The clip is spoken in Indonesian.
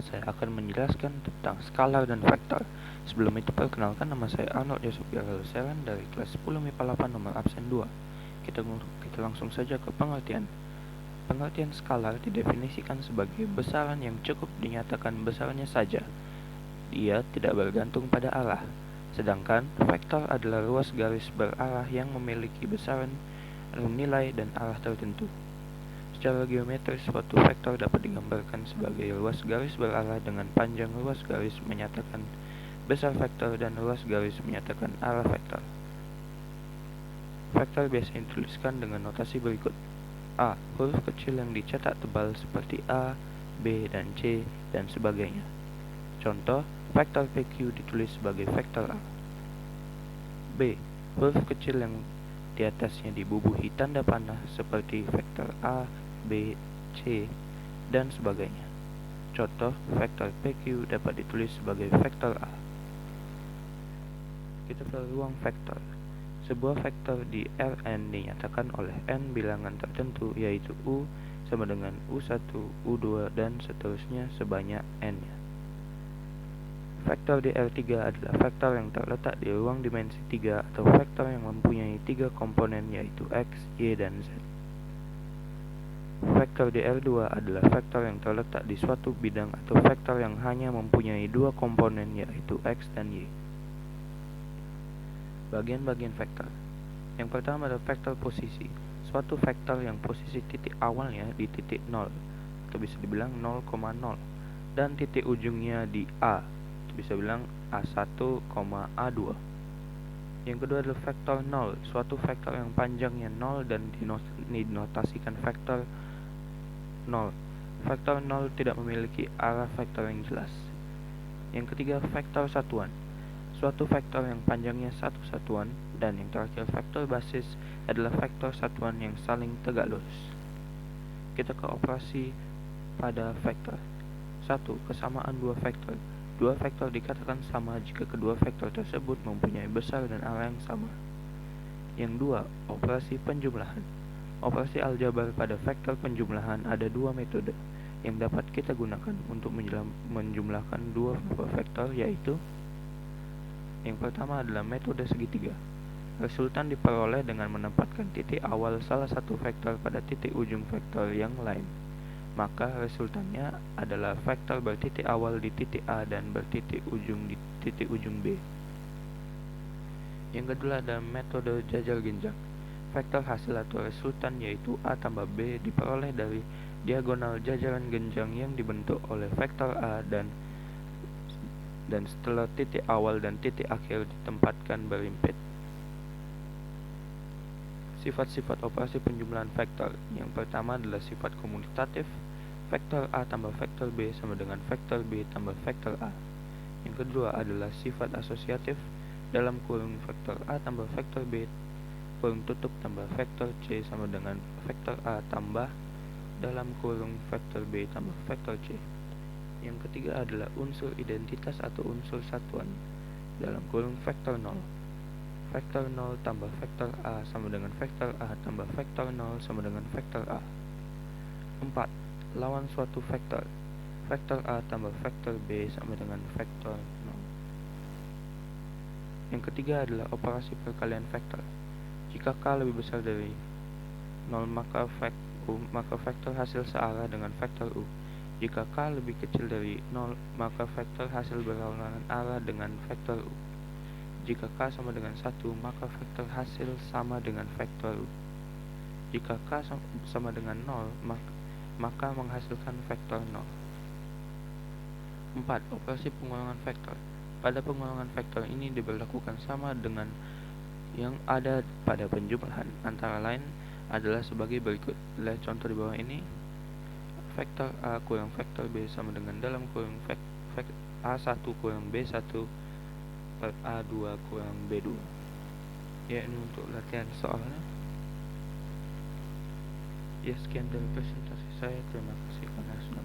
saya akan menjelaskan tentang skalar dan vektor. Sebelum itu, perkenalkan, nama saya Arnold Yusuf Seran dari kelas 10 MIPA 8 nomor absen 2. Kita langsung saja ke pengertian. Pengertian skalar didefinisikan sebagai besaran yang cukup dinyatakan besarnya saja. Dia tidak bergantung pada arah. Sedangkan vektor adalah ruas garis berarah yang memiliki besaran, nilai, dan arah tertentu. Secara geometris, suatu vektor dapat digambarkan sebagai ruas garis berarah dengan panjang ruas garis menyatakan besar vektor dan ruas garis menyatakan arah vektor. Vektor biasanya dituliskan dengan notasi berikut. A. Huruf kecil yang dicetak tebal seperti A, B, dan C, dan sebagainya. Contoh, vektor PQ ditulis sebagai vektor A. B. Huruf kecil yang di atasnya dibubuhi tanda panah seperti vektor A, B, C, dan sebagainya. Contoh, vektor PQ dapat ditulis sebagai vektor A. Kita ke ruang vektor. Sebuah vektor di Rn dinyatakan oleh n bilangan tertentu, yaitu U sama dengan U1, U2, dan seterusnya sebanyak n-nya. Vektor di R3 adalah vektor yang terletak di ruang dimensi 3 atau vektor yang mempunyai 3 komponen, yaitu X, Y, dan Z. Vektor di R2 adalah vektor yang terletak di suatu bidang atau vektor yang hanya mempunyai 2 komponen, yaitu X dan Y. Bagian-bagian vektor. Yang pertama adalah vektor posisi. Suatu vektor yang posisi titik awalnya di titik 0, atau bisa dibilang 0,0, dan titik ujungnya di A, atau bisa bilang A1, A2. Yang kedua adalah vektor 0. Suatu vektor yang panjangnya 0 dan dinotasikan vektor 0. Vektor 0 tidak memiliki arah vektor yang jelas. Yang ketiga, vektor satuan. Suatu vektor yang panjangnya satu satuan, dan yang terakhir vektor basis adalah vektor satuan yang saling tegak lurus. Kita ke operasi pada vektor. 1. Kesamaan dua vektor. Dua vektor dikatakan sama jika kedua vektor tersebut mempunyai besar dan arah yang sama. Yang 2. Operasi penjumlahan. Operasi aljabar pada vektor penjumlahan ada dua metode yang dapat kita gunakan untuk menjumlahkan dua vektor, yaitu yang pertama adalah metode segitiga. Resultan diperoleh dengan menempatkan titik awal salah satu vektor pada titik ujung vektor yang lain. Maka resultannya adalah vektor bertitik awal di titik A dan bertitik ujung di titik ujung B. Yang kedua ada metode jajar genjang. Vektor hasil atau resultan yaitu A tambah B diperoleh dari diagonal jajaran genjang yang dibentuk oleh vektor A dan setelah titik awal dan titik akhir ditempatkan berimpit. Sifat-sifat operasi penjumlahan vektor. Yang pertama adalah sifat komutatif. Vektor A tambah vektor B sama dengan vektor B tambah vektor A. Yang kedua adalah sifat asosiatif. Dalam kurung vektor A tambah vektor B kurung tutup tambah vektor C sama dengan vektor A tambah dalam kurung vektor B tambah vektor C. Yang ketiga adalah unsur identitas atau unsur satuan. Dalam kurung vektor 0. Vektor 0 tambah vektor A sama dengan vektor A tambah vektor 0 sama dengan vektor A. 4. Lawan suatu vektor. Vektor A tambah vektor B sama dengan vektor 0. Yang ketiga adalah operasi perkalian vektor. Jika K lebih besar dari 0, maka vektor hasil searah dengan vektor U. Jika K lebih kecil dari 0, maka vektor hasil berlawanan arah dengan vektor U. Jika K sama dengan 1, maka vektor hasil sama dengan vektor U. Jika K sama dengan 0, maka menghasilkan vektor 0. 4. Operasi pengulangan vektor. Pada pengulangan vektor ini diberlakukan sama dengan yang ada pada penjumlahan, antara lain adalah sebagai berikut. Lihat contoh di bawah ini. Vektor A kurang vektor B sama dengan dalam kurung A1 kurang B1 per A2 kurang B2. Ya, ini untuk latihan soalnya. Ya, sekian dari presentasi saya. Terima kasih karena sudah